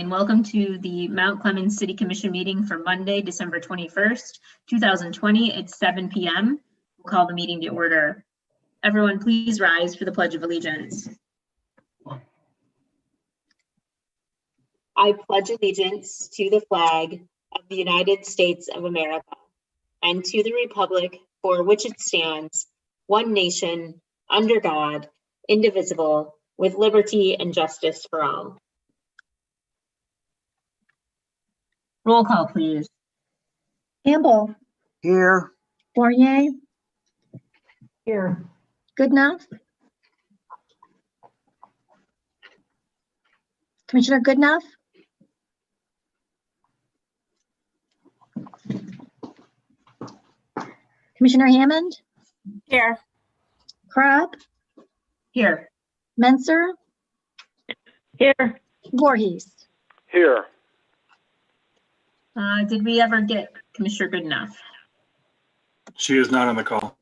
and welcome to the Mount Clemens City Commission meeting for Monday, December 21st, 2020. It's 7 p.m. We'll call the meeting to order. Everyone, please rise for the Pledge of Allegiance. I pledge allegiance to the flag of the United States of America and to the republic for which it stands, one nation, under God, indivisible, with liberty and justice for all. Roll call, please. Campbell. Here. Fournier. Here. Goodenough. Commissioner Goodenough. Commissioner Hammond. Here. Crab. Here. Menser. Here. Voorhees. Here. Did we ever get Commissioner Goodenough? She is not on the call.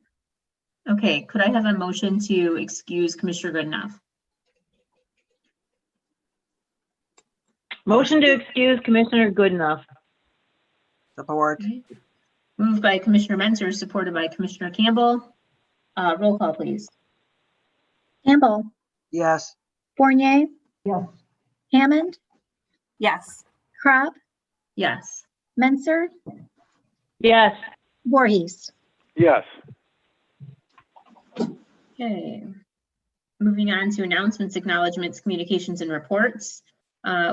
Okay, could I have a motion to excuse Commissioner Goodenough? Motion to excuse Commissioner Goodenough. Support. Moved by Commissioner Menser, supported by Commissioner Campbell. Roll call, please. Campbell. Yes. Fournier. Yes. Hammond. Yes. Crab. Yes. Menser. Yes. Voorhees. Yes. Okay. Moving on to announcements, acknowledgements, communications, and reports.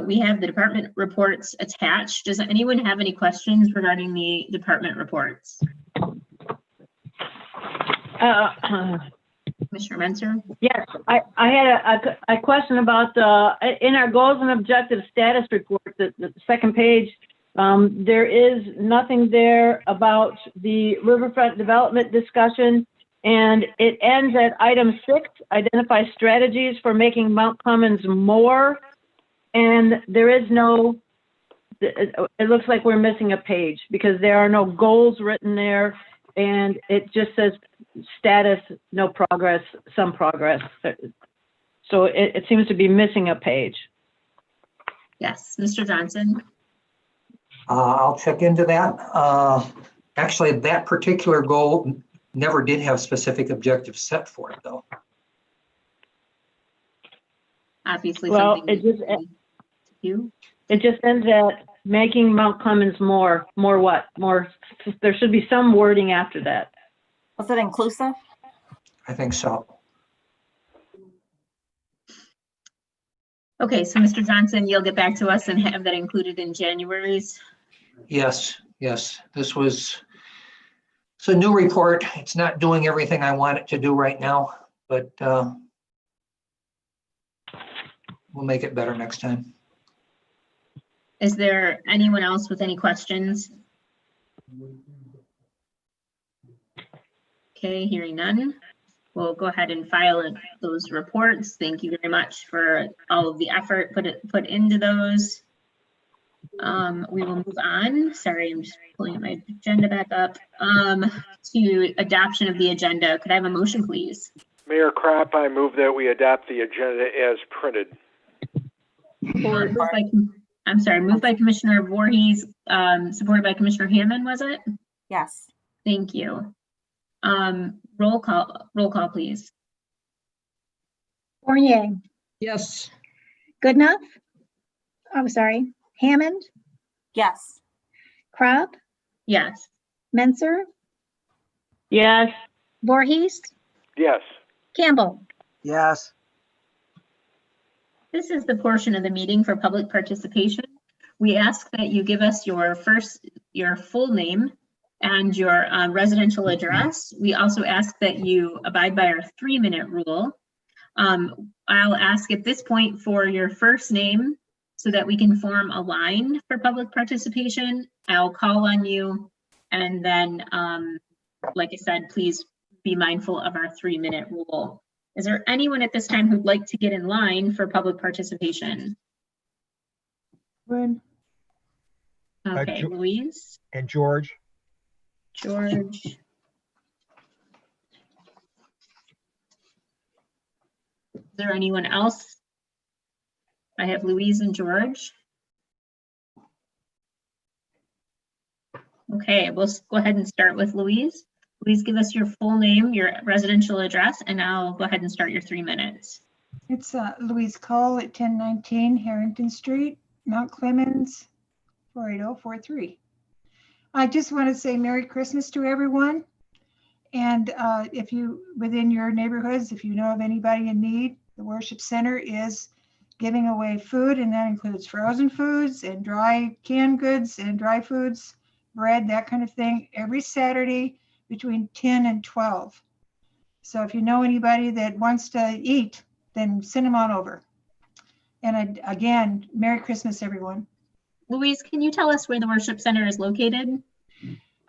We have the department reports attached. Does anyone have any questions regarding the department reports? Commissioner Menser? Yes, I had a question about in our goals and objectives status report, the second page, there is nothing there about the riverfront development discussion, and it ends at item 6, identify strategies for making Mount Clemens more, and there is no, it looks like we're missing a page because there are no goals written there, and it just says status, no progress, some progress. So it seems to be missing a page. Yes, Mr. Johnson. I'll check into that. Actually, that particular goal never did have specific objectives set for it, though. Obviously, Well, something it just ends at making Mount Clemens more what? More, there should be some wording after that. Was it inclusive? I think so. Okay, so Mr. Johnson, you'll get back to us and have that included in January's. Yes, yes. It's a new report. It's not doing everything I want it to do right now, but we'll make it better next time. Is there anyone else with any questions? Okay, hearing none. We'll go ahead and file those reports. Thank you very much for all of the effort put into those. We will move on. Sorry, I'm just pulling my agenda back up. To adoption of the agenda. Could I have a motion, please? Mayor Krapp, I move that we adopt the agenda as printed. Moved by Commissioner Voorhees, supported by Commissioner Hammond, was it? Yes. Thank you. Roll call, please. Fournier. Yes. Goodenough. I'm sorry. Hammond. Yes. Crab. Yes. Menser. Yes. Voorhees. Yes. Campbell. Yes. This is the portion of the meeting for public participation. We ask that you give us your full name and your residential address. We also ask that you abide by our 3-minute rule. I'll ask at this point for your first name so that we can form a line for public participation. I'll call on you, and then, like I said, please be mindful of our 3-minute rule. Is there anyone at this time who'd like to get in line for public participation? Okay, Louise. And George. George. Is there anyone else? I have Louise and George. Okay, we'll go ahead and start with Louise. Please give us your full name, your residential address, and I'll go ahead and start your 3 minutes. It's Louise Cole at 1019 Harrington Street, Mount Clemens, 48043. I just want to say Merry Christmas to everyone. And if you, within your neighborhoods, if you know of anybody in need, the Worship Center is giving away food, and that includes frozen foods and dry canned goods and dry foods, bread, that kind of thing, every Saturday between 10 and 12. So if you know anybody that wants to eat, then send them on over. And again, Merry Christmas, everyone. Louise, can you tell us where the worship center is located?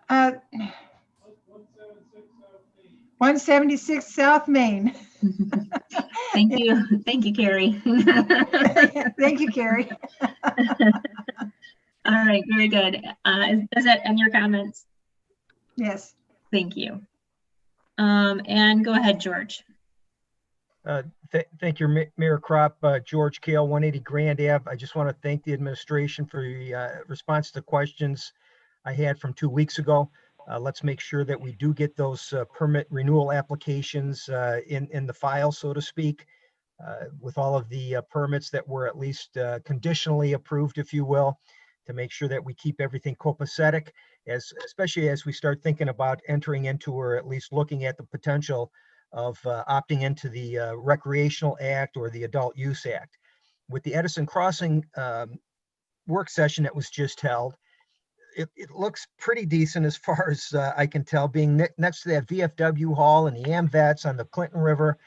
176 South Main. Thank you. Thank you, Carrie. Thank you, Carrie. All right, very good. Does that end your comments? Yes. Thank you. And go ahead, George. Thank you, Mayor Crop. George Kale, 180 Grand Ave. I just want to thank the administration for the response to questions I had from 2 weeks ago. Let's make sure that we do get those permit renewal applications in the file, so to speak, with all of the permits that were at least conditionally approved, if you will, to make sure that we keep everything copacetic, especially as we start thinking about entering into, or at least looking at the potential of opting into the Recreational Act or the Adult Use Act. With the Edison Crossing work session that was just held, it looks pretty decent as far as I can tell, being next to that VFW hall and the AMVETS on the Clinton River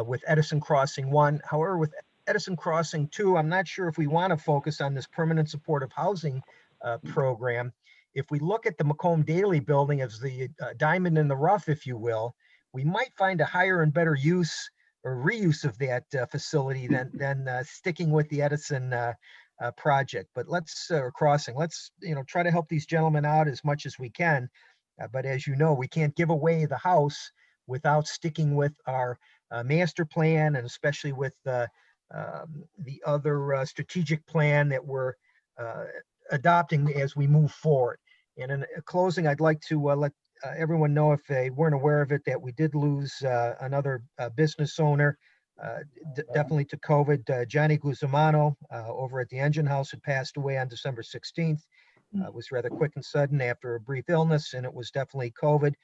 with Edison Crossing 1. However, with Edison Crossing 2, I'm not sure if we want to focus on this permanent supportive housing program. If we look at the Macomb Daily building as the diamond in the rough, if you will, we might find a higher and better use or reuse of that facility than sticking with the Edison project. But let's try to help these gentlemen out as much as we can. But as you know, we can't give away the house without sticking with our master plan, and especially with the other strategic plan that we're adopting as we move forward. And in closing, I'd like to let everyone know, if they weren't aware of it, that we did lose another business owner, definitely to COVID. Johnny Guzmano over at the Engine House had passed away on December 16th. It was rather quick and sudden after a brief illness, and it was definitely COVID.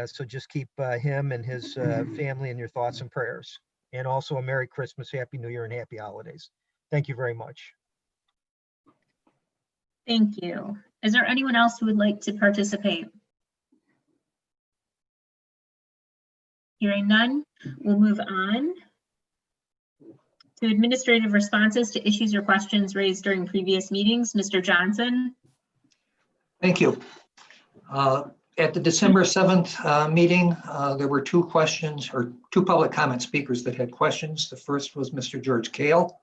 So just keep him and his family in your thoughts and prayers. And also a Merry Christmas, Happy New Year, and Happy Holidays. Thank you very much. Thank you. Is there anyone else who would like to participate? Hearing none, we'll move on to administrative responses to issues or questions raised during previous meetings. Mr. Johnson. Thank you. At the December 7th meeting, there were two questions, or two public comment speakers that had questions. The first was Mr. George Kale,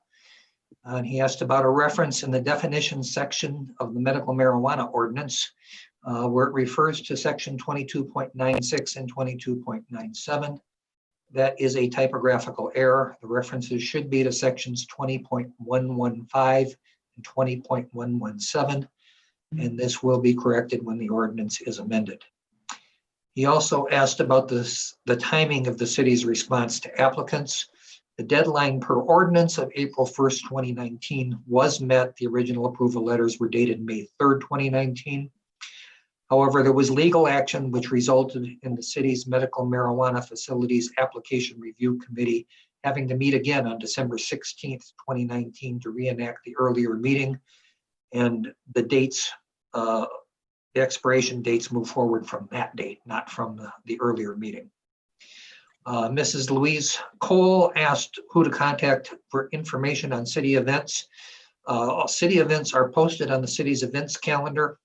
and he asked about a reference in the definition section of the medical marijuana ordinance, where it refers to section 22.96 and 22.97. That is a typographical error. The references should be to sections 20.115 and 20.117. And this will be corrected when the ordinance is amended. He also asked about the timing of the city's response to applicants. The deadline per ordinance of April 1st, 2019 was met. The original approval letters were dated May 3rd, 2019. However, there was legal action which resulted in the city's medical marijuana facilities application review committee having to meet again on December 16th, 2019 to reenact the earlier meeting. And the dates, the expiration dates move forward from that date, not from the earlier meeting. Mrs. Louise Cole asked who to contact for information on city events. City events are posted on the city's events calendar,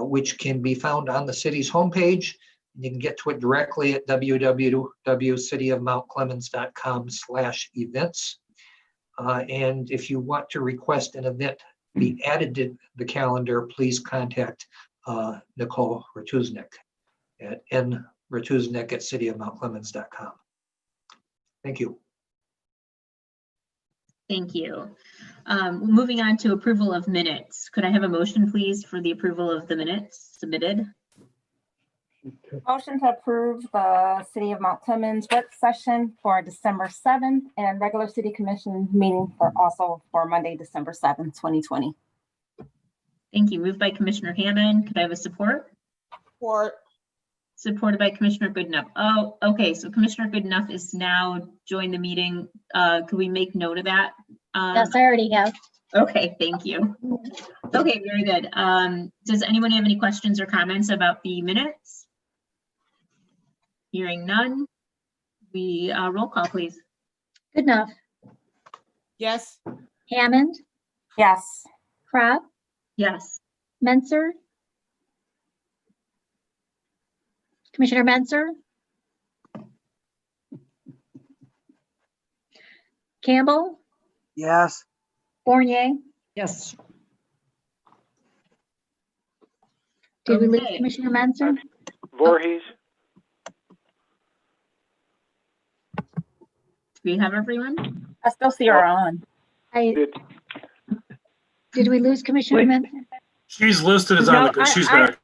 which can be found on the city's homepage. You can get to it directly at www.cityofmountclemens.com/events. And if you want to request an event be added to the calendar, please contact Nicole Ratuznik at nratuznik@cityofmountclemens.com. Thank you. Thank you. Moving on to approval of minutes. Could I have a motion, please, for the approval of the minutes submitted? Motion to approve the City of Mount Clemens work session for December 7th and regular city commission meeting for Monday, December 7th, 2020. Thank you. Moved by Commissioner Hammond. Could I have a support? Support. Supported by Commissioner Goodenough. Oh, okay. So Commissioner Goodenough is now joined the meeting. Could we make note of that? Yes, I already have. Okay, thank you. Okay, very good. Does anyone have any questions or comments about the minutes? Hearing none, we roll call, please. Goodenough, Yes. Hammond, Yes. Crop, Yes. Menzer. Commissioner Menzer. Campbell, Yes. Fournier. Yes. Did we lose Okay. Commissioner Menzer? Voorhees, Do we have everyone? I still see her on. Did we lose Commissioner Wait. Menzer? She's listed as on the, she's back.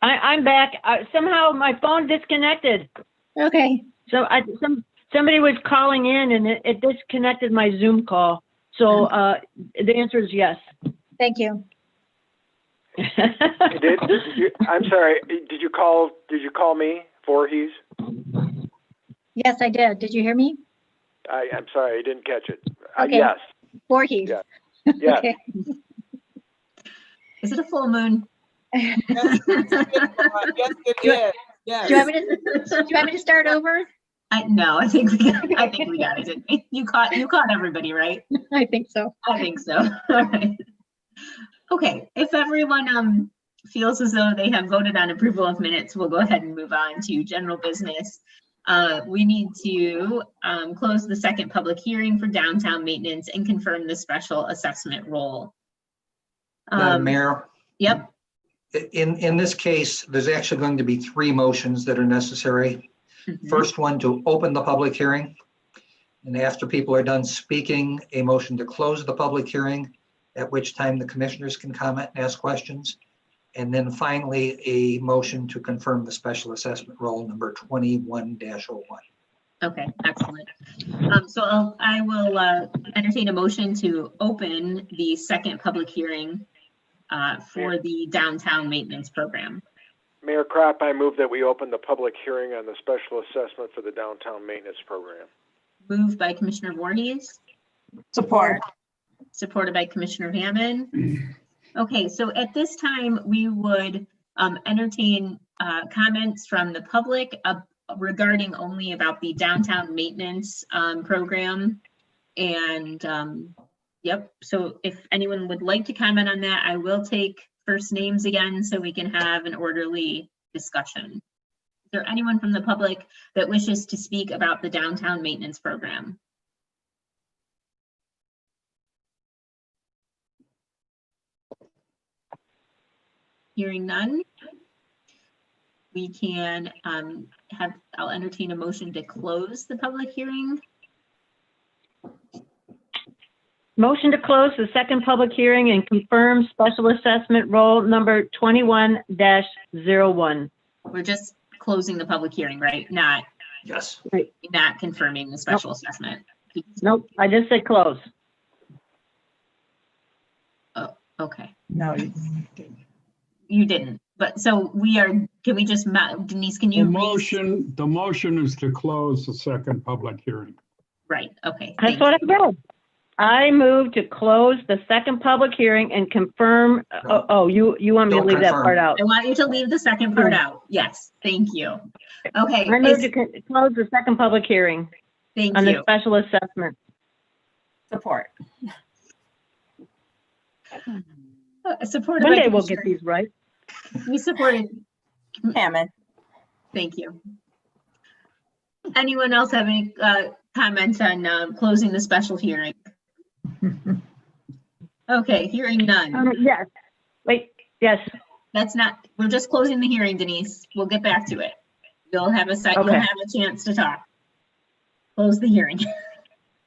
I'm back. Somehow my phone disconnected. Okay, So somebody was calling in and it disconnected my Zoom call. So the answer is yes. thank you. I'm sorry, did you call me, Voorhees? Yes, I did. Did you hear me? I'm sorry, I didn't catch it. Okay. Yes, Voorhees. Yeah. yes. Okay. Is it a full moon? Yes, it is. Yes. Do you want me to start over? No, I think we got it, didn't we? You caught everybody, right? I think so. I think so. All right. Okay, if everyone feels as though they have voted on approval of minutes, we'll go ahead and move on to general business. We need to close the second public hearing for downtown maintenance and confirm the special assessment role. Madam Mayor, Yep. in this case, there's actually going to be three motions that are necessary. Mhm. First one, to open the public hearing. And after people are done speaking, a motion to close the public hearing, at which time the commissioners can comment and ask questions. And then finally, a motion to confirm the special assessment roll number 21-01. Okay, excellent. So I will entertain a motion to open the second public hearing for the downtown maintenance program. Mayor Kropp, I move that we open the public hearing on the special assessment for the downtown maintenance program. Moved by Commissioner Voorhees, Support. supported by Commissioner Hammond. Okay, so at this time, we would entertain comments from the public regarding only about the downtown maintenance program. And yep, so if anyone would like to comment on that, I will take first names again so we can have an orderly discussion. Is there anyone from the public that wishes to speak about the downtown maintenance program? Hearing none, we can I'll entertain a motion to close the public hearing. Motion to close the second public hearing and confirm special assessment roll number 21-01. We're just closing the public hearing, right? Not Yes. confirming the special assessment. Nope, I just said close. Oh, okay. No. You didn't, but so we are, can we just, Denise, can The you? motion is to close the second public hearing. Right, okay. That's thank what I you. did. I move to close the second public hearing and confirm, you want me to Don't leave that confirm. part out? I want you to leave the second part out. Yes, thank you. Okay, I move to close the second public hearing thank on the you. special assessment. Support. Supported by One day we'll get Commissioner- these right. We supported, Hammond. thank you. Anyone else have any comments on closing the special hearing? Okay, hearing none. Yes. Wait, yes. That's not, we're just closing the hearing, Denise. We'll get back to it. You'll have a Okay. you'll have a chance to talk. Close the hearing.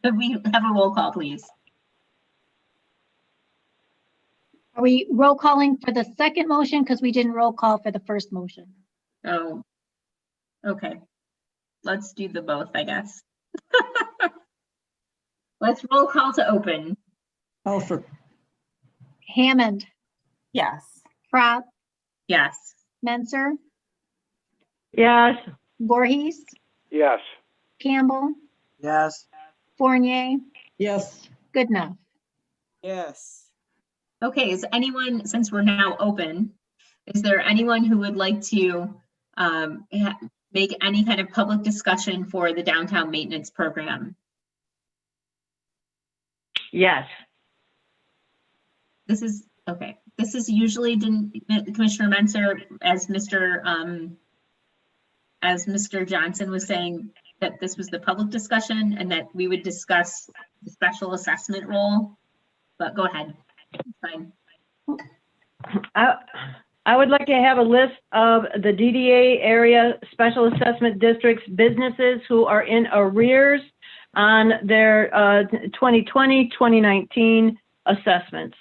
Could we have a roll call, please? Are we roll calling for the second motion? Because we didn't roll call for the first motion. Oh, okay. Let's do the both, I guess. Let's roll call to open. Alford. Hammond, Yes. Prop, Yes. Menser, Yes. Voorhees, Yes. Campbell, Yes. Fournier, Yes. Goodenough. Yes. Okay, is anyone, since we're now open, is there anyone who would like to make any kind of public discussion for the downtown maintenance program? Yes. This is, okay, this is usually Commissioner Menser, as Mr. Johnson was saying, that this was the public discussion and that we would discuss the special assessment role, but go ahead. It's fine. I would like to have a list of the DDA area special assessment districts businesses who are in arrears on their 2020, 2019 assessments.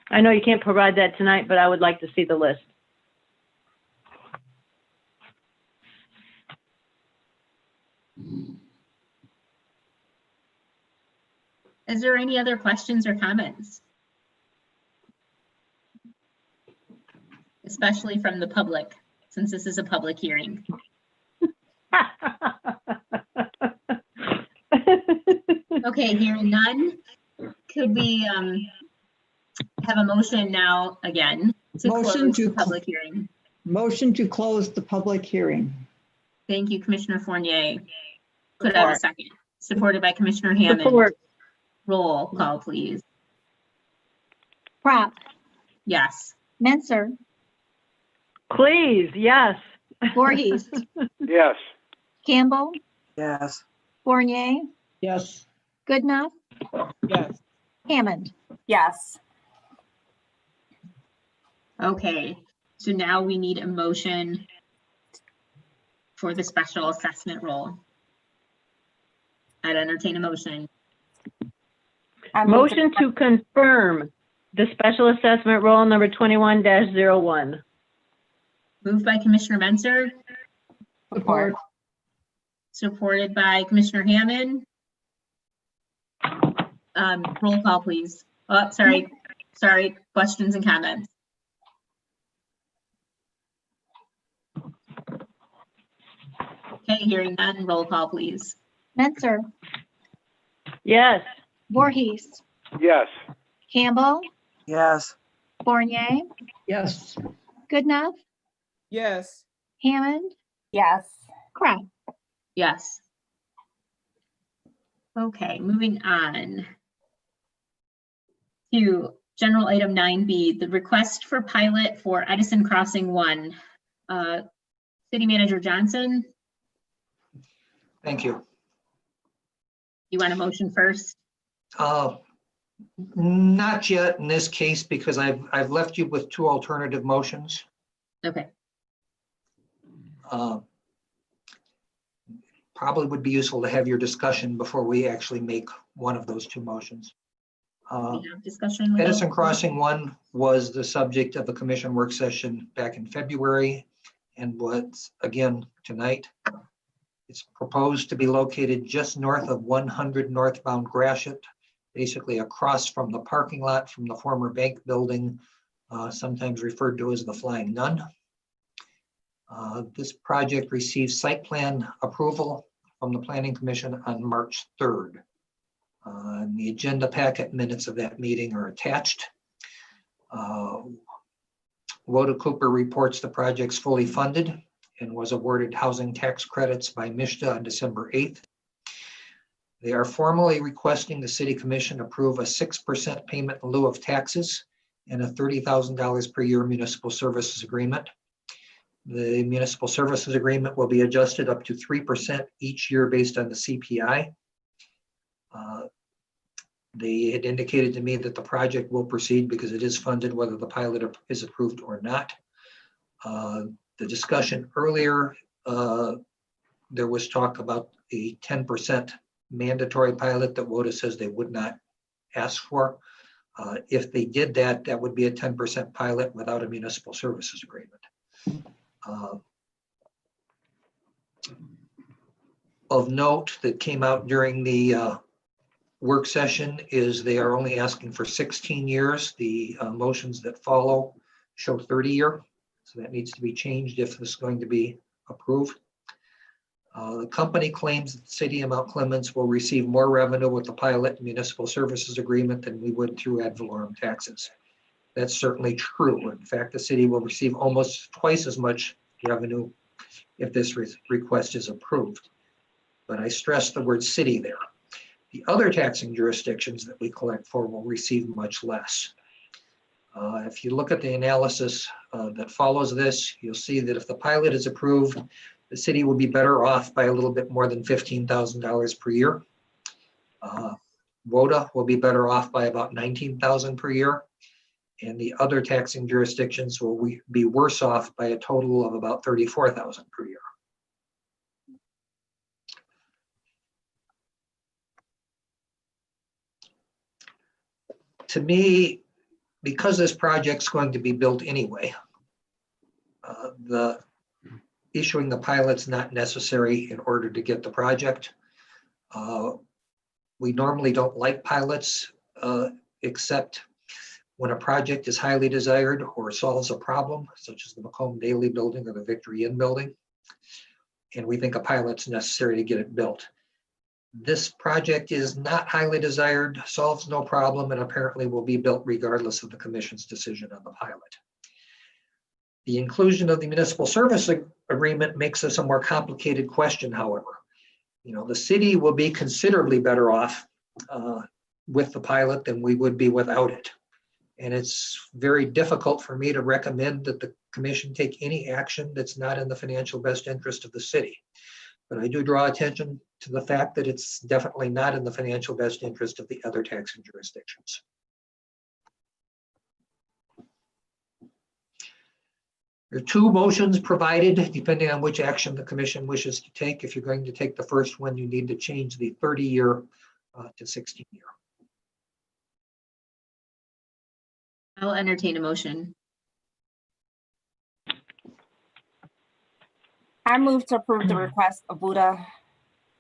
I know you can't provide that tonight, but I would like to see the list. Is there any other questions or comments? Especially from the public, since this is a public hearing. Okay, hearing none, could we have a motion now again to Motion close to the public hearing? Motion to close the public hearing. Thank you, Commissioner Fournier. Could I have a Support. second? Supported by Commissioner Hammond. Support. Roll call, please. Prop, Yes. Menser, Please, yes. Voorhees, Yes. Campbell, Yes. Fournier, Yes. Goodenough, Yes. Hammond. Yes. Okay, so now we need a motion for the special assessment role. I'd entertain a motion. I move Motion to confirm the special assessment roll number 21-01. Moved by Commissioner Menser, Support. supported by Commissioner Hammond. Roll call, please. Oh, sorry, questions and comments. Okay, hearing none, roll call, please. Menser, Yes. Voorhees, Yes. Campbell, Yes. Fournier, Yes. Goodenough, Yes. Hammond, Yes. Crop. Yes. Okay, moving on to general item 9B, the request for pilot for Edison Crossing 1. City Manager Johnson, Thank you. you want a motion first? Not yet in this case, because I've left you with two alternative motions. Okay, Probably would be useful to have your discussion before we actually make one of those two motions. we have discussion. with Edison those? Crossing 1 was the subject of a commission work session back in February and was again tonight. It's proposed to be located just north of 100 northbound Gratiot, basically across from the parking lot from the former bank building, sometimes referred to as the Flying Nun. This project received site plan approval from the Planning Commission on March 3rd. And the agenda packet minutes of that meeting are attached. Woda Cooper reports the project's fully funded and was awarded housing tax credits by MISTA on December 8th. They are formally requesting the City Commission approve a 6% payment in lieu of taxes and a $30,000 per year municipal services agreement. The municipal services agreement will be adjusted up to 3% each year based on the CPI. They had indicated to me that the project will proceed because it is funded, whether the pilot is approved or not. The discussion earlier, there was talk about a 10% mandatory pilot that WODA says they would not ask for. If they did that, that would be a 10% pilot without a municipal services agreement. Of note that came out during the work session is they are only asking for 16 years. The motions that follow show 30-year. So that needs to be changed if this is going to be approved. The company claims that the city of Mount Clemens will receive more revenue with the pilot municipal services agreement than we would through ad valorem taxes. That's certainly true. In fact, the city will receive almost twice as much revenue if this request is approved. But I stress the word city there. The other taxing jurisdictions that we collect for will receive much less. If you look at the analysis that follows this, you'll see that if the pilot is approved, the city will be better off by a little bit more than $15,000 per year. WODA will be better off by about $19,000 per year. And the other taxing jurisdictions will be worse off by a total of about $34,000 per year. To me, because this project's going to be built anyway, the issuing the pilot's not necessary in order to get the project. We normally don't like pilots except when a project is highly desired or solves a problem, such as the Macomb Daily building or the Victory Inn building, and we think a pilot's necessary to get it built. This project is not highly desired, solves no problem, and apparently will be built regardless of the commission's decision on the pilot. The inclusion of the municipal service agreement makes this a more complicated question, however. You know, the city will be considerably better off with the pilot than we would be without it. And it's very difficult for me to recommend that the commission take any action that's not in the financial best interest of the city. But I do draw attention to the fact that it's definitely not in the financial best interest of the other taxing jurisdictions. There are two motions provided, depending on which action the commission wishes to take. If you're going to take the first one, you need to change the 30-year to 16-year. I'll entertain a motion. I move to approve the request of Buddha.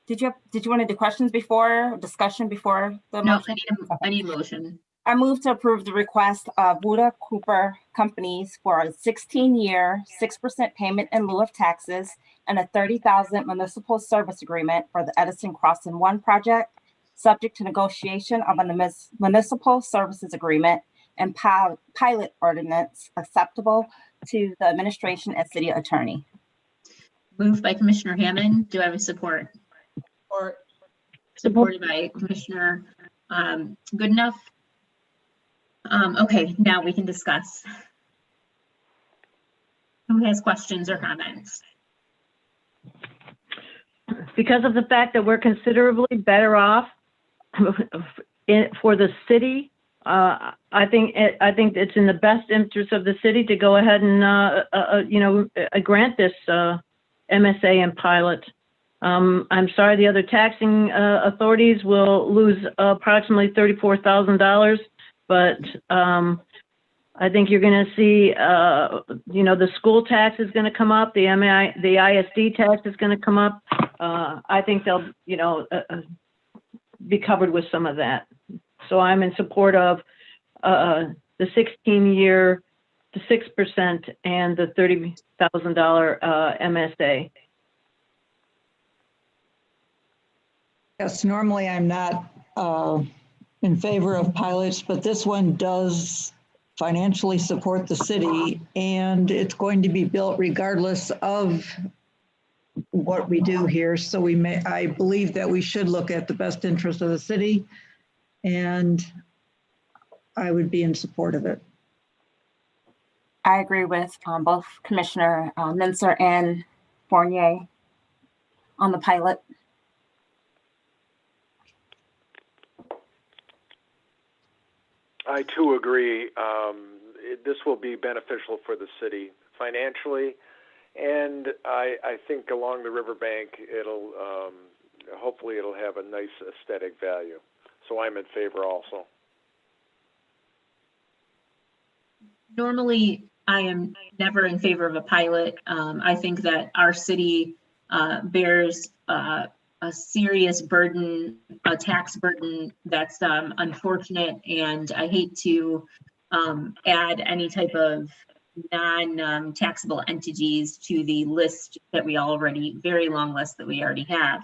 Did you want to do questions before, discussion before the No, motion? I need a motion. I move to approve the request of Buddha Cooper Companies for a 16-year, 6% payment in lieu of taxes and a $30,000 municipal service agreement for the Edison Crossing 1 project, subject to negotiation of a municipal services agreement and pilot ordinance acceptable to the administration and city attorney. Moved by Commissioner Hammond. Do I have a support? Or Supported by Commissioner Goodenough. Okay, now we can discuss. Who has questions or comments? Because of the fact that we're considerably better off for the city, I think it's in the best interest of the city to go ahead and grant this MSA and pilot. I'm sorry, the other taxing authorities will lose approximately $34,000, but I think you're going to see, the school tax is going to come up, the ISD tax is going to come up. I think they'll, be covered with some of that. So I'm in support of the 16-year, the 6%, and the $30,000 MSA. Yes, normally I'm not in favor of pilots, but this one does financially support the city, and it's going to be built regardless of what we do here. So I believe that we should look at the best interest of the city, and I would be in support of it. I agree with both Commissioner Minzer and Fournier on the pilot. I too agree. This will be beneficial for the city financially, and I think along the riverbank, it'll hopefully it'll have a nice aesthetic value. So I'm in favor also. Normally, I am never in favor of a pilot. I think that our city bears a serious burden, a tax burden that's unfortunate, and I hate to add any type of non-taxable entities to the list that we already, very long list that we already have.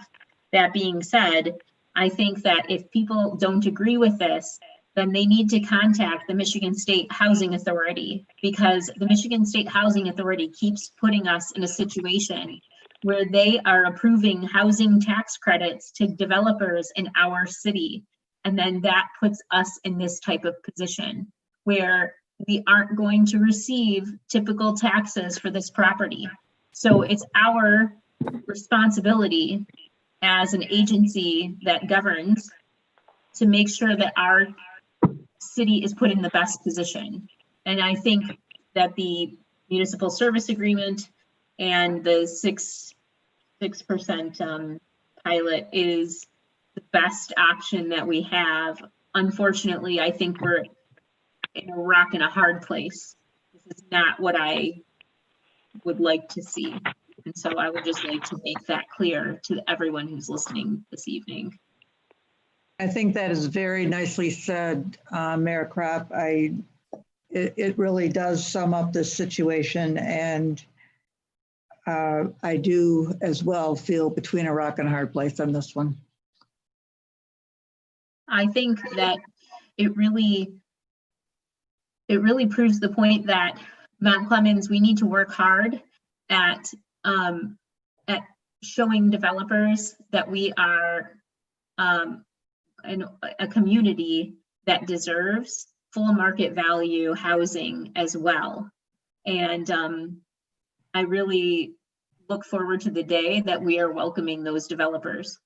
That being said, I think that if people don't agree with this, then they need to contact the Michigan State Housing Authority, because the Michigan State Housing Authority keeps putting us in a situation where they are approving housing tax credits to developers in our city. And then that puts us in this type of position where we aren't going to receive typical taxes for this property. So it's our responsibility as an agency that governs to make sure that our city is put in the best position. And I think that the municipal service agreement and the 6% pilot is the best option that we have. Unfortunately, I think we're in a rock and a hard place. This is not what I would like to see. And so I would just like to make that clear to everyone who's listening this evening. I think that is very nicely said, Mayor Kropp. It really does sum up this situation, and I do as well feel between a rock and a hard place on this one. I think that it really proves the point that Mount Clemens, we need to work hard at showing developers that we are a community that deserves full market value housing as well. And I really look forward to the day that we are welcoming those developers.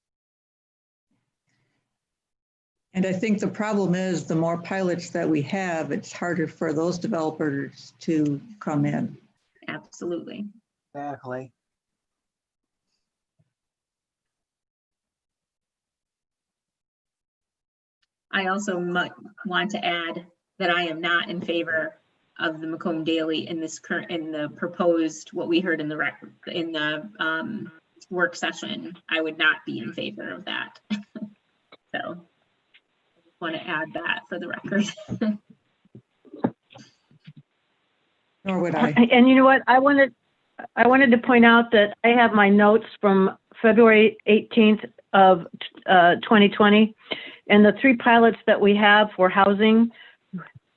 And I think the problem is the more pilots that we have, it's harder for those developers to come in. Absolutely. Exactly. I also want to add that I am not in favor of the Macomb Daily in the proposed, what we heard in the work session. I would not be in favor of that. So I just want to add that for the record. Nor would I. And you know what? I wanted to point out that I have my notes from February 18th of 2020, and the 3 pilots that we have for housing,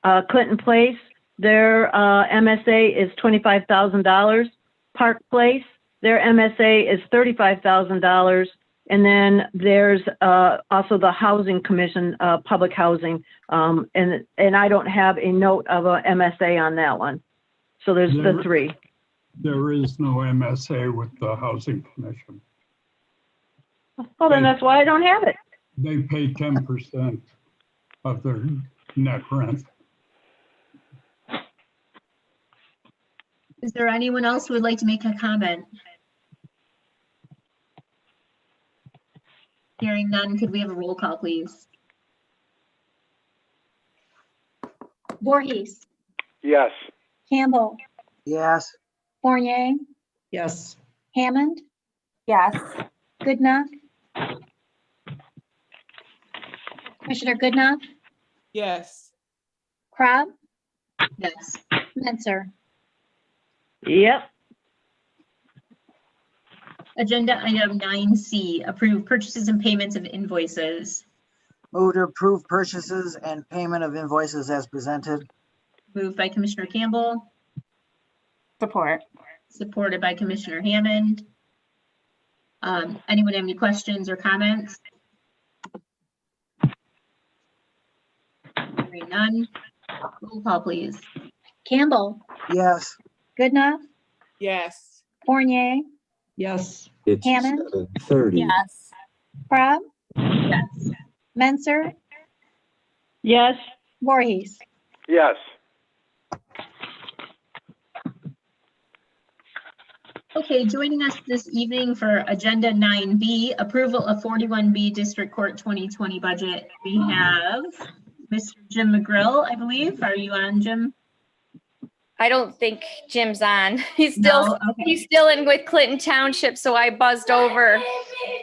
Clinton Place, their MSA is $25,000. Park Place, their MSA is $35,000. And then there's also the Housing Commission, public housing, and I don't have a note of a MSA on that one. So there's the 3. There is no MSA with the Housing Commission. Well, then that's why I don't have it. They pay 10% of their net rent. Is there anyone else who would like to make a comment? Hearing none, could we have a roll call, please? Voorhees, Yes. Campbell, Yes. Fournier, Yes. Hammond, Yes. Goodenough. Commissioner Goodenough, Yes. Kropp, Yes. Menser. Yep. Agenda item 9C, approve purchases and payments of invoices. Move to approve purchases and payment of invoices as presented. Moved by Commissioner Campbell, Support. supported by Commissioner Hammond. Anyone have any questions or comments? Hearing none. Roll call, please. Campbell, Yes. Goodenough, Yes. Fournier, Yes. It's Hammond? 7:30. Yes. Kropp, Yes. Menser, Yes. Voorhees. Yes. Okay, joining us this evening for Agenda 9B, approval of 41B District Court 2020 budget. We have Mr. Jim McGrill, I believe. Are you on, Jim? I don't think Jim's on. He's still No? Okay. he's still in with Clinton Township, so I buzzed over.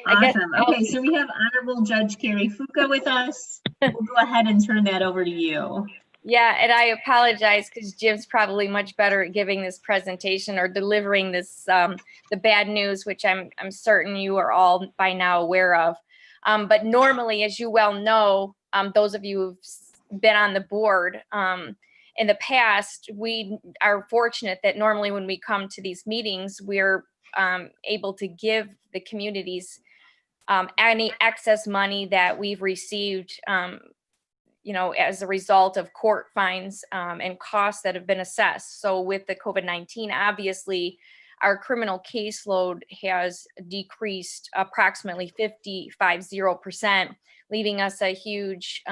I guess Awesome. Okay, so we have Honorable Judge Carrie Fuca with us. We'll go ahead and turn that over to you. Yeah, and I apologize because Jim's probably much better at giving this presentation or delivering this the bad news, which I'm certain you are all by now aware of. But normally, as you well know, those of you who've been on the board in the past, we are fortunate that normally when we come to these meetings, we're able to give the communities any excess money that we've received as a result of court fines and costs that have been assessed. So with the COVID-19, obviously, our criminal caseload has decreased approximately 50%, leaving us a huge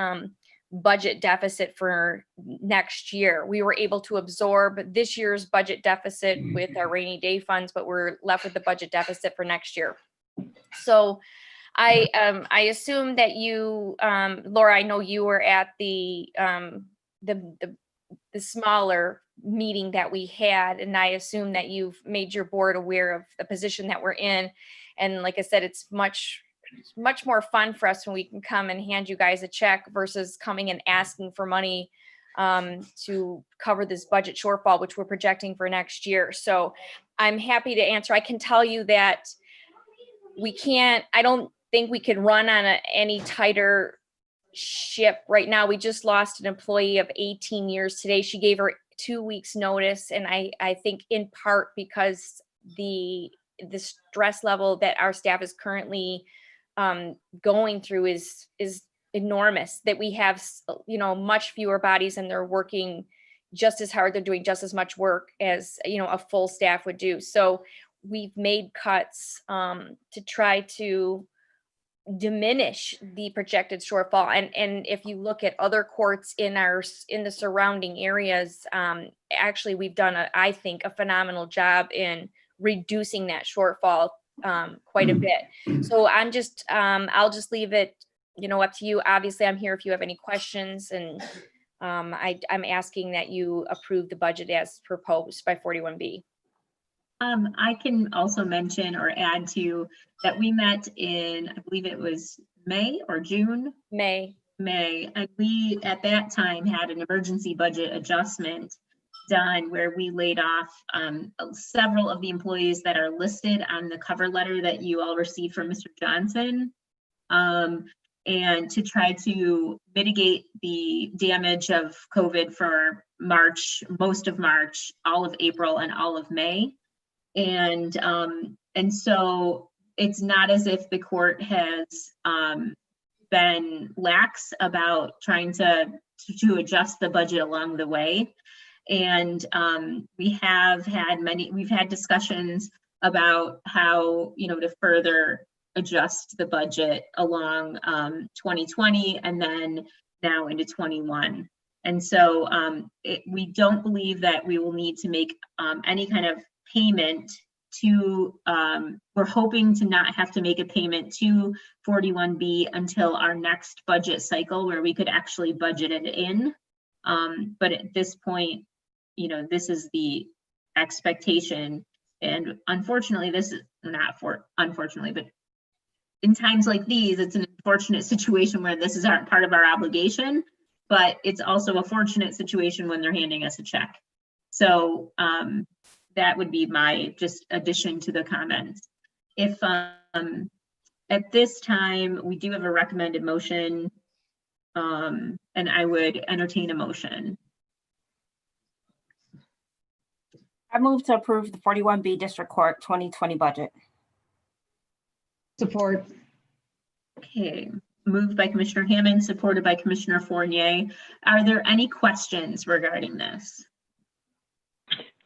budget deficit for next year. We were able to absorb this year's budget deficit with our rainy day funds, but we're left with the budget deficit for next year. So I assume that you, Laura, I know you were at the smaller meeting that we had, and I assume that you've made your board aware of the position that we're in. And like I said, it's much more fun for us when we can come and hand you guys a check versus coming and asking for money to cover this budget shortfall, which we're projecting for next year. So I'm happy to answer. I can tell you that I don't think we can run on any tighter ship right now. We just lost an employee of 18 years today. She gave her 2 weeks notice. And I think in part because the stress level that our staff is currently going through is enormous, that we have, much fewer bodies and they're working just as hard. They're doing just as much work as, a full staff would do. So we've made cuts to try to diminish the projected shortfall. And if you look at other courts in the surrounding areas, actually we've done I think a phenomenal job in reducing that shortfall quite a bit. So I'll just leave it, up to you. Obviously I'm here if you have any questions, and I'm asking that you approve the budget as proposed by 41B. I can also mention or add to that we met in, I believe it was May or June? May. And we, at that time, had an emergency budget adjustment done where we laid off several of the employees that are listed on the cover letter that you all received from Mr. Johnson. And to try to mitigate the damage of COVID for March, most of March, all of April, and all of May. And so it's not as if the court has been lax about trying to adjust the budget along the way. And we've had discussions about how, to further adjust the budget along 2020 and then now into 21. And so we don't believe that we will need to make any kind of payment to, we're hoping to not have to make a payment to 41B until our next budget cycle where we could actually budget it in. But at this point, this is the expectation. And unfortunately, this is unfortunately, but in times like these, it's an unfortunate situation where this is part of our obligation, but it's also a fortunate situation when they're handing us a check. So that would be my just addition to the comments. If at this time, we do have a recommended motion, and I would entertain a motion. I move to approve the 41B District Court 2020 budget. Support. Okay, moved by Commissioner Hammond, supported by Commissioner Fournier. Are there any questions regarding this?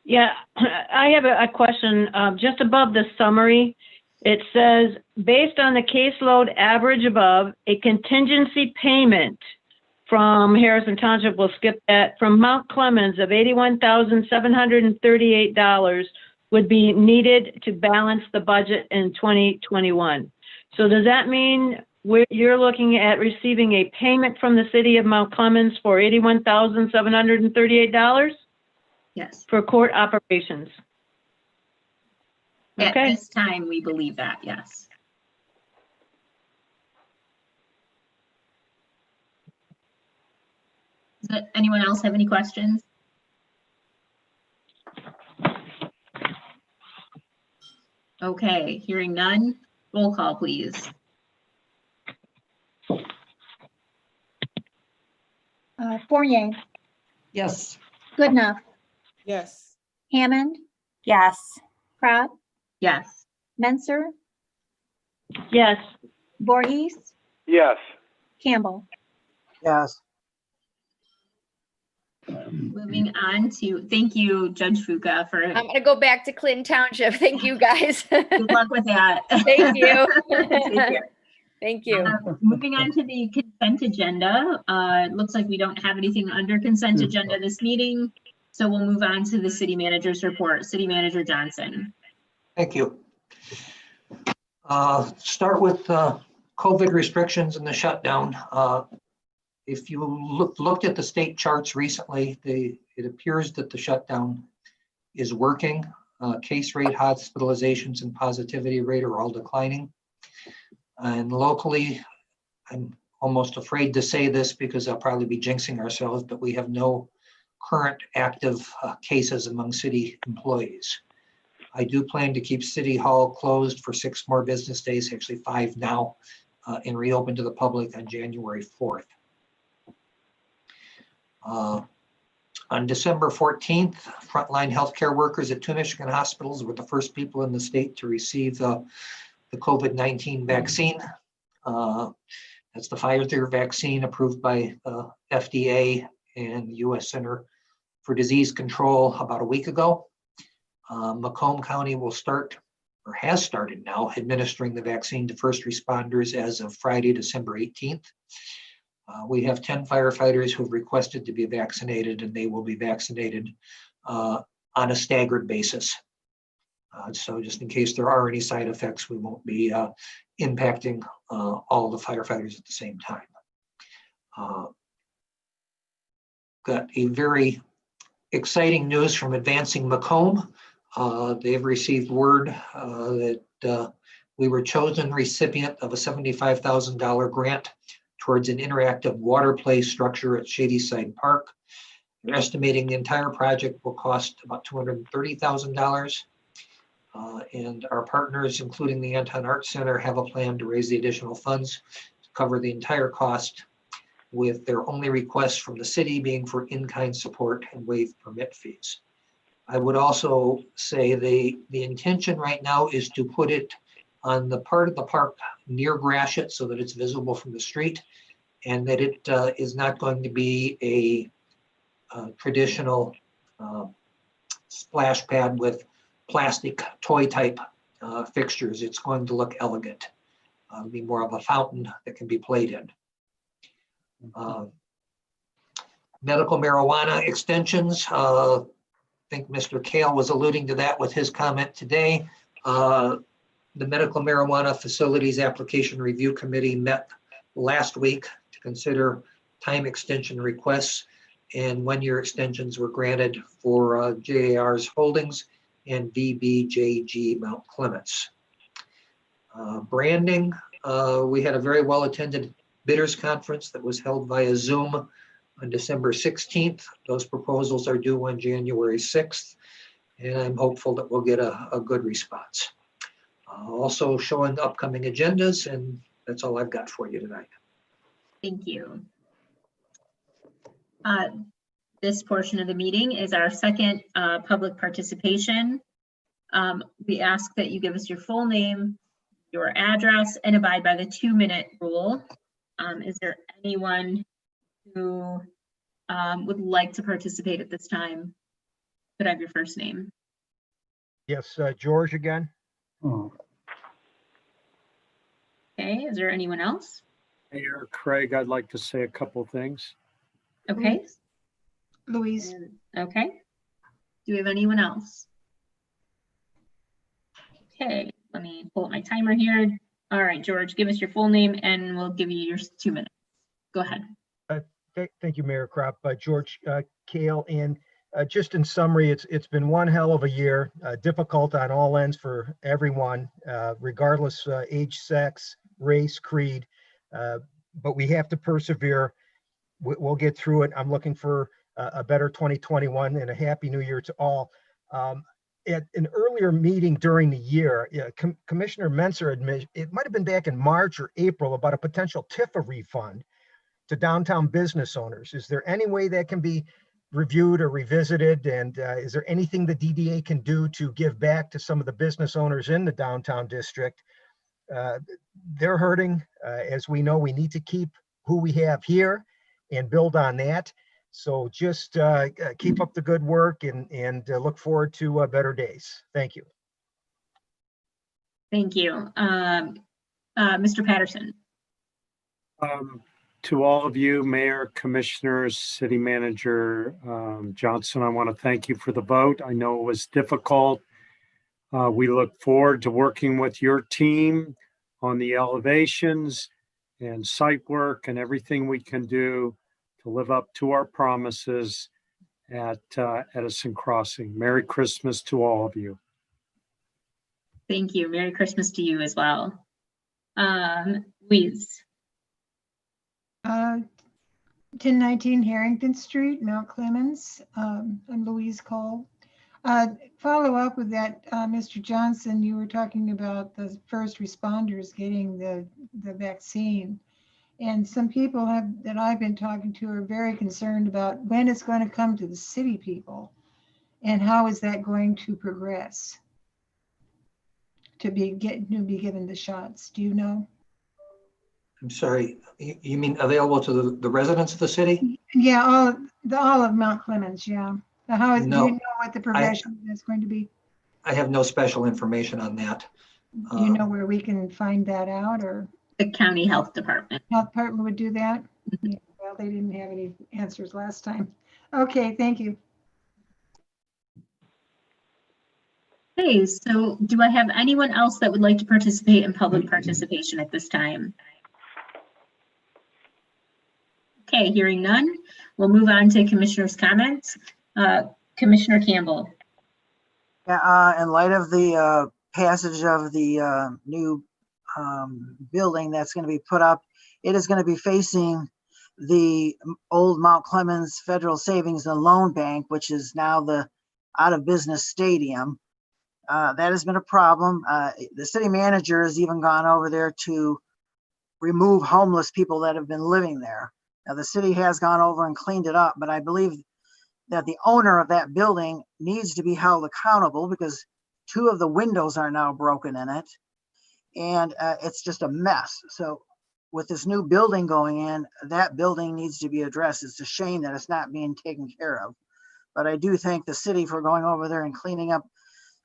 Yeah, I have a question. Just above the summary, it says, based on the caseload average above, a contingency payment from Harrison Township, we'll skip that, from Mount Clemens of $81,738 would be needed to balance the budget in 2021. So does that mean you're looking at receiving a payment from the city of Mount Clemens for $81,738 Yes. for court operations? At Okay. this time, we believe that, yes. Does anyone else have any questions? Okay, hearing none, roll call, please. Fournier, Yes. Goodenough, Yes. Hammond, Yes. Crop, Yes. Menser, Yes. Voorhees, Yes. Campbell. Yes. Moving on to, thank you, Judge Fuca, for I'm gonna go back to Clinton Township. Thank you, guys. good luck with that. Thank you. Take care. Thank you. Moving on to the consent agenda. It looks like we don't have anything under consent agenda this meeting. So we'll move on to the city manager's report. City Manager Johnson. Thank you. Start with COVID restrictions and the shutdown. If you looked at the state charts recently, it appears that the shutdown is working. Case rate, hospitalizations, and positivity rate are all declining. And locally, I'm almost afraid to say this because I'll probably be jinxing ourselves, but we have no current active cases among city employees. I do plan to keep City Hall closed for 6 more business days, actually 5 now, and reopen to the public on January 4th. On December 14th, frontline healthcare workers at 2 Michigan hospitals were the first people in the state to receive the COVID-19 vaccine. That's the Pfizer vaccine approved by FDA and the U.S. Center for Disease Control about a week ago. Macomb County will start, or has started now, administering the vaccine to first responders as of Friday, December 18th. We have 10 firefighters who have requested to be vaccinated, and they will be vaccinated on a staggered basis. So just in case there are any side effects, we won't be impacting all the firefighters at the same time. Got a very exciting news from Advancing Macomb. They've received word that we were chosen recipient of a $75,000 grant towards an interactive water play structure at Shadyside Park. They're estimating the entire project will cost about $230,000. And our partners, including the Anton Arts Center, have a plan to raise the additional funds to cover the entire cost, with their only request from the city being for in-kind support and waive permit fees. I would also say the intention right now is to put it on the part of the park near Gratiot so that it's visible from the street, and that it is not going to be a traditional splash pad with plastic toy type fixtures. It's going to look elegant. It'll be more of a fountain that can be played in. Medical marijuana extensions. I think Mr. Kale was alluding to that with his comment today. The Medical Marijuana Facilities Application Review Committee met last week to consider time extension requests, and 1-year extensions were granted for JAR's Holdings and VBJG Mount Clemens. Branding, we had a very well-attended bidders conference that was held via Zoom on December 16th. Those proposals are due on January 6th, and I'm hopeful that we'll get a good response. Also showing upcoming agendas, and that's all I've got for you tonight. Thank you. This portion of the meeting is our second public participation. We ask that you give us your full name, your address, and abide by the 2-minute rule. Is there anyone who would like to participate at this time? Could I have your first name? Yes, George again. Oh, Okay, is there anyone else? Mayor Craig, I'd like to say a couple things. Okay. Louise. Okay. Do we have anyone else? Okay, let me pull up my timer here. All right, George, give us your full name and we'll give you your 2 minutes. Go ahead. Thank you, Mayor Crop. George Kale, and just in summary, it's been one hell of a year, difficult on all ends for everyone, regardless age, sex, race, creed, but we have to persevere. We'll get through it. I'm looking for a better 2021 and a happy new year to all. At an earlier meeting during the year, Commissioner Menser admitted, it might have been back in March or April, about a potential TIFA refund to downtown business owners. Is there any way that can be reviewed or revisited? And is there anything the DDA can do to give back to some of the business owners in the downtown district? They're hurting. As we know, we need to keep who we have here and build on that. So just keep up the good work and look forward to better days. Thank you. Thank you. Mr. Patterson. To all of you, Mayor, Commissioners, City Manager Johnson, I want to thank you for the vote. I know it was difficult. We look forward to working with your team on the elevations and site work and everything we can do to live up to our promises at Edison Crossing. Merry Christmas to all of you. Thank you. Merry Christmas to you as well. Louise. 1019 Harrington Street, Mount Clemens. I'm Louise Cole. Follow up with that, Mr. Johnson, you were talking about the first responders getting the vaccine. And some people that I've been talking to are very concerned about when it's going to come to the city people and how is that going to progress to be given the shots. Do you know? I'm sorry, you mean available to the residents of the city? Yeah, all of Mount Clemens, yeah. Do you know what the progression is going to be? I have no special information on that. Do you know where we can find that out, or? The county health department. Health department would do that? Yeah, well, they didn't have any answers last time. Okay, thank you. Okay, so do I have anyone else that would like to participate in public participation at this time? Okay, hearing none, we'll move on to commissioners' comments. Commissioner Campbell. Yeah, in light of the passage of the new building that's going to be put up, it is going to be facing the old Mount Clemens Federal Savings and Loan Bank, which is now the out of business stadium. That has been a problem. The city manager has even gone over there to remove homeless people that have been living there. Now, the city has gone over and cleaned it up, but I believe that the owner of that building needs to be held accountable because 2 of the windows are now broken in it. And it's just a mess. So with this new building going in, that building needs to be addressed. It's a shame that it's not being taken care of. But I do thank the city for going over there and cleaning up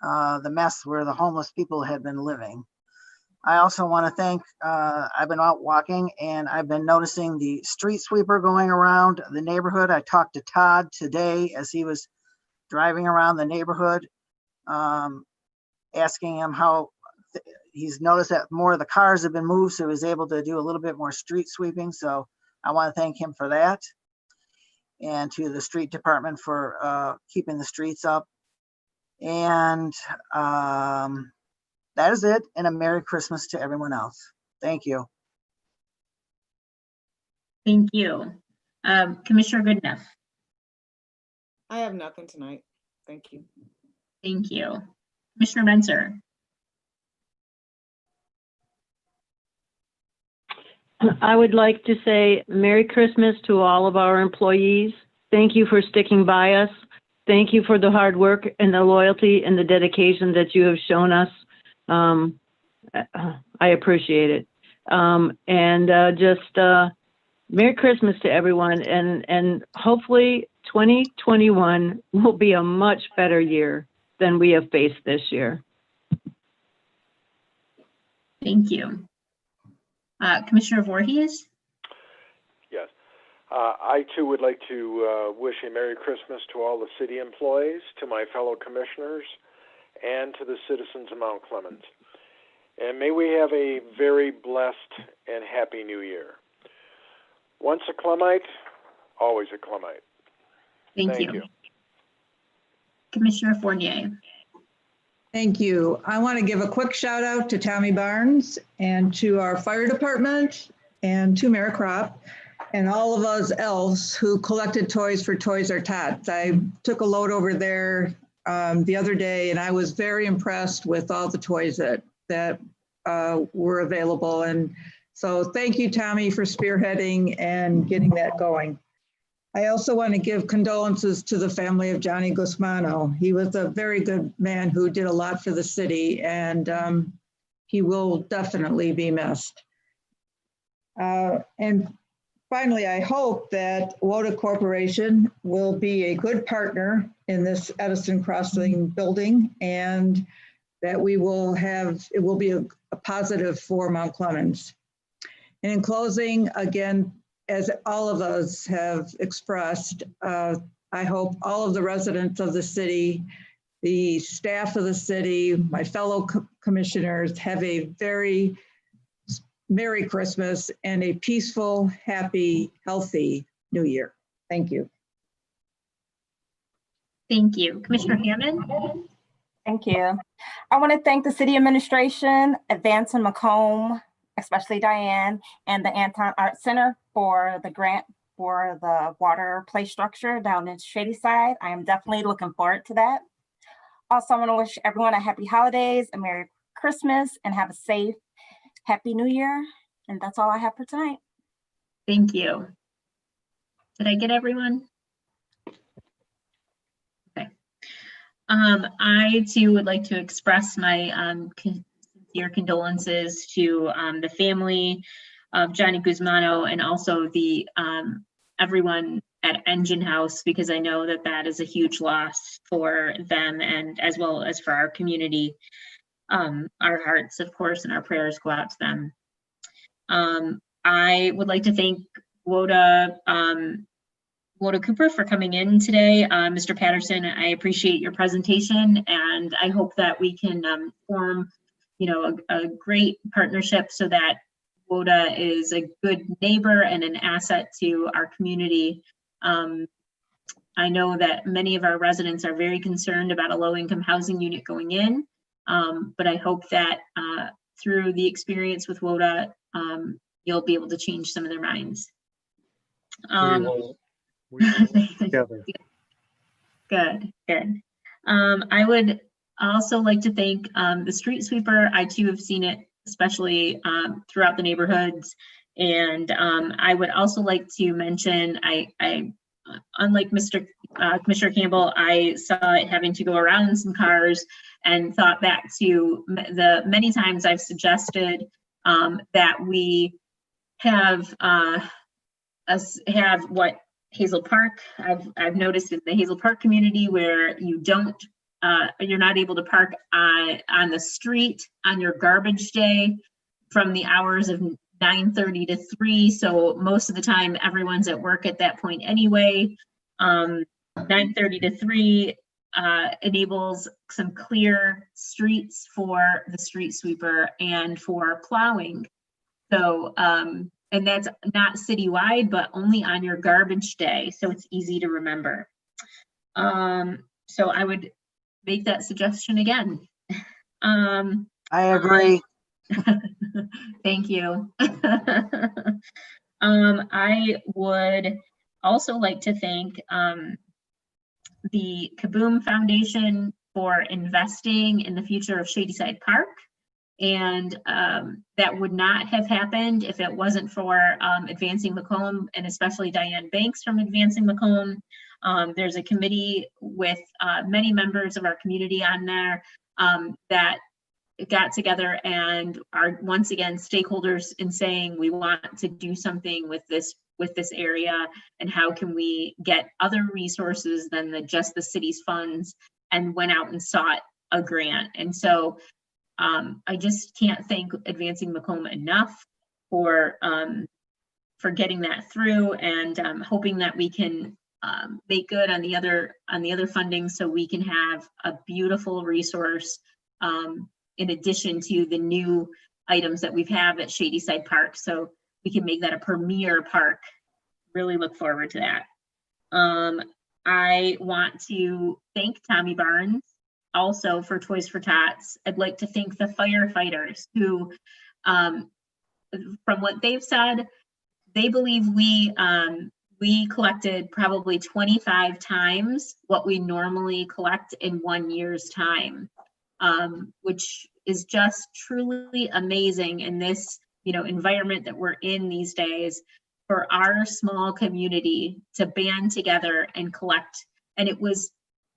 the mess where the homeless people had been living. I also want to thank, I've been out walking and I've been noticing the street sweeper going around the neighborhood. I talked to Todd today as he was driving around the neighborhood, asking him how he's noticed that more of the cars have been moved, so he was able to do a little bit more street sweeping. So I want to thank him for that, and to the street department for keeping the streets up. And that is it. And a Merry Christmas to everyone else. Thank you. Thank you. Commissioner Goodenough. I have nothing tonight. Thank you. Thank you. Commissioner Menser. I would like to say Merry Christmas to all of our employees. Thank you for sticking by us. Thank you for the hard work and the loyalty and the dedication that you have shown us. I appreciate it. Merry Christmas to everyone. And hopefully 2021 will be a much better year than we have faced this year. Thank you. Commissioner Voorhees? Yes. I too would like to wish a Merry Christmas to all the city employees, to my fellow commissioners, and to the citizens of Mount Clemens. And may we have a very blessed and happy new year. Once a Clemite, always a Clemite. Thank you. Commissioner Fournier. Thank you. I want to give a quick shout out to Tommy Barnes and to our fire department and to Mara Crop and all of us elves who collected toys for Toys R Tots. I took a load over there the other day and I was very impressed with all the toys that were available. And so thank you, Tommy, for spearheading and getting that going. I also want to give condolences to the family of Johnny Guzmano. He was a very good man who did a lot for the city, and he will definitely be missed. And finally, I hope that WODA Corporation will be a good partner in this Edison Crossing building, and that it will be a positive for Mount Clemens. And in closing, again, as all of us have expressed, I hope all of the residents of the city, the staff of the city, my fellow commissioners have a very Merry Christmas and a peaceful, happy, healthy New Year. Thank you. Thank you. Commissioner Hammond? Thank you. I want to thank the city administration, Advance and Macomb, especially Diane, and the Anton Art Center for the grant for the water play structure down in Shady Side. I am definitely looking forward to that. Also, I want to wish everyone a happy holidays, a Merry Christmas, and have a safe, Happy New Year. And that's all I have for tonight. Thank you. Did I get everyone? Okay. I too would like to express my sincere condolences to the family of Johnny Guzmano and also the everyone at Engine House, because I know that that is a huge loss for them and as well as for our community. Our hearts, of course, and our prayers go out to them. I would like to thank WODA Cooper for coming in today. Mr. Patterson, I appreciate your presentation, and I hope that we can form, a great partnership so that WODA is a good neighbor and an asset to our community. I know that many of our residents are very concerned about a low-income housing unit going in, but I hope that through the experience with WODA, you'll be able to change some of their minds. We will together. Good. I would also like to thank the street sweeper. I too have seen it, especially throughout the neighborhoods. And I would also like to mention, I unlike Commissioner Campbell, I saw it having to go around some cars and thought back to the many times I've suggested that we have what Hazel Park, I've noticed in the Hazel Park community where you're not able to park on the street on your garbage day from the hours of 9:30 to 3. So most of the time everyone's at work at that point anyway. 9:30 to 3 enables some clear streets for the street sweeper and for plowing. So, and that's not citywide, but only on your garbage day. So it's easy to remember. So I would make that suggestion again. I agree. Thank you. I would also like to thank the Kaboom Foundation for investing in the future of Shadyside Park. And that would not have happened if it wasn't for Advancing Macomb, and especially Diane Banks from Advancing Macomb. There's a committee with many members of our community on there that got together and are once again stakeholders in saying we want to do something with this area, and how can we get other resources than just the city's funds, and went out and sought a grant. And so I just can't thank Advancing Macomb enough for getting that through, and hoping that we can make good on the other funding, so we can have a beautiful resource in addition to the new items that we've had at Shadyside Park, so we can make that a premier park. Really look forward to that. I want to thank Tommy Barnes also for Toys for Tots. I'd like to thank the firefighters who, from what they've said, they believe we collected probably 25 times what we normally collect in 1 year's time, which is just truly amazing in this, environment that we're in these days, for our small community to band together and collect. And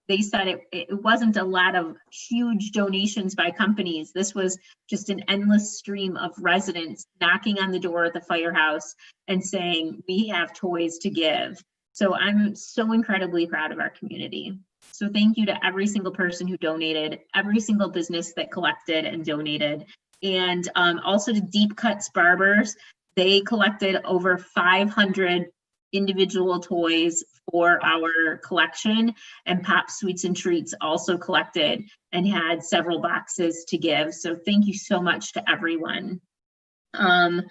they said it wasn't a lot of huge donations by companies. This was just an endless stream of residents knocking on the door at the firehouse and saying, we have toys to give. So I'm so incredibly proud of our community. So thank you to every single person who donated, every single business that collected and donated. And also to Deep Cuts Barbers. They collected over 500 individual toys for our collection, and Pop Sweets and Treats also collected and had several boxes to give. So thank you so much to everyone. I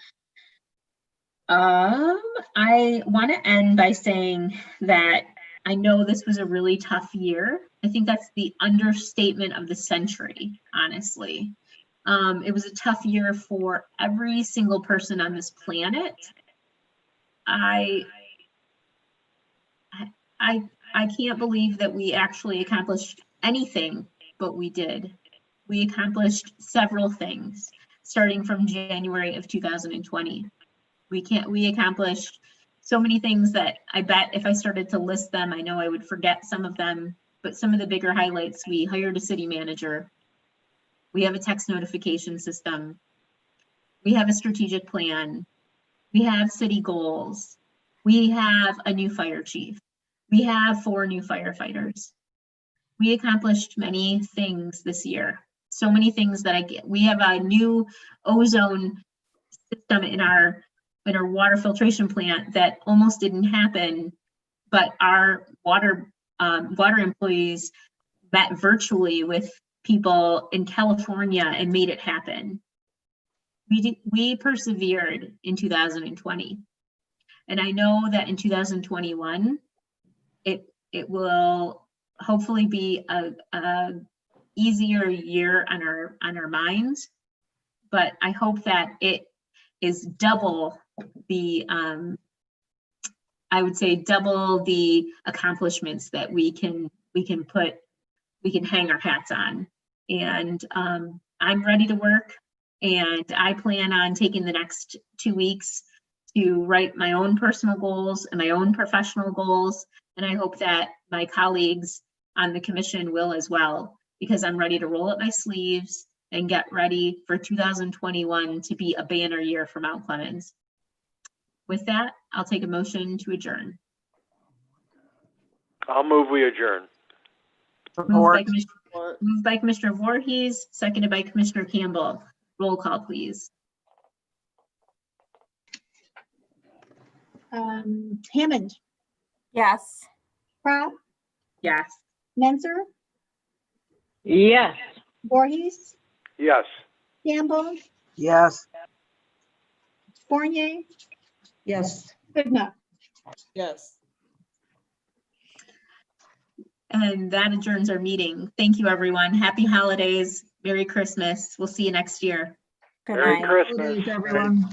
want to end by saying that I know this was a really tough year. I think that's the understatement of the century, honestly. It was a tough year for every single person on this planet. I can't believe that we actually accomplished anything, but we did. We accomplished several things, starting from January of 2020. We accomplished so many things that I bet if I started to list them, I know I would forget some of them, but some of the bigger highlights: we hired a city manager. We have a text notification system. We have a strategic plan. We have city goals. We have a new fire chief. We have 4 new firefighters. We accomplished many things this year. So many things that we have a new ozone system in our water filtration plant that almost didn't happen, but our water employees met virtually with people in California and made it happen. We persevered in 2020. And I know that in 2021, it will hopefully be a easier year on our minds, but I hope that it is double the, I would say double the accomplishments that we can hang our hats on. And I'm ready to work, and I plan on taking the next 2 weeks to write my own personal goals and my own professional goals. And I hope that my colleagues on the commission will as well, because I'm ready to roll up my sleeves and get ready for 2021 to be a banner year for Mount Clemens. With that, I'll take a motion to adjourn. I'll move we adjourn. Moved by Commissioner Voorhees, seconded by Commissioner Campbell. Roll call, please. Hammond, Yes. Proud, Yes. Menzer, Yes. Voorhees, Yes. Campbell, Yes. Fournier, Yes. Goodenough. Yes. And that adjourns our meeting. Thank you, everyone. Happy holidays. Merry Christmas. We'll see you next year. Good Merry night. Christmas. Everyone.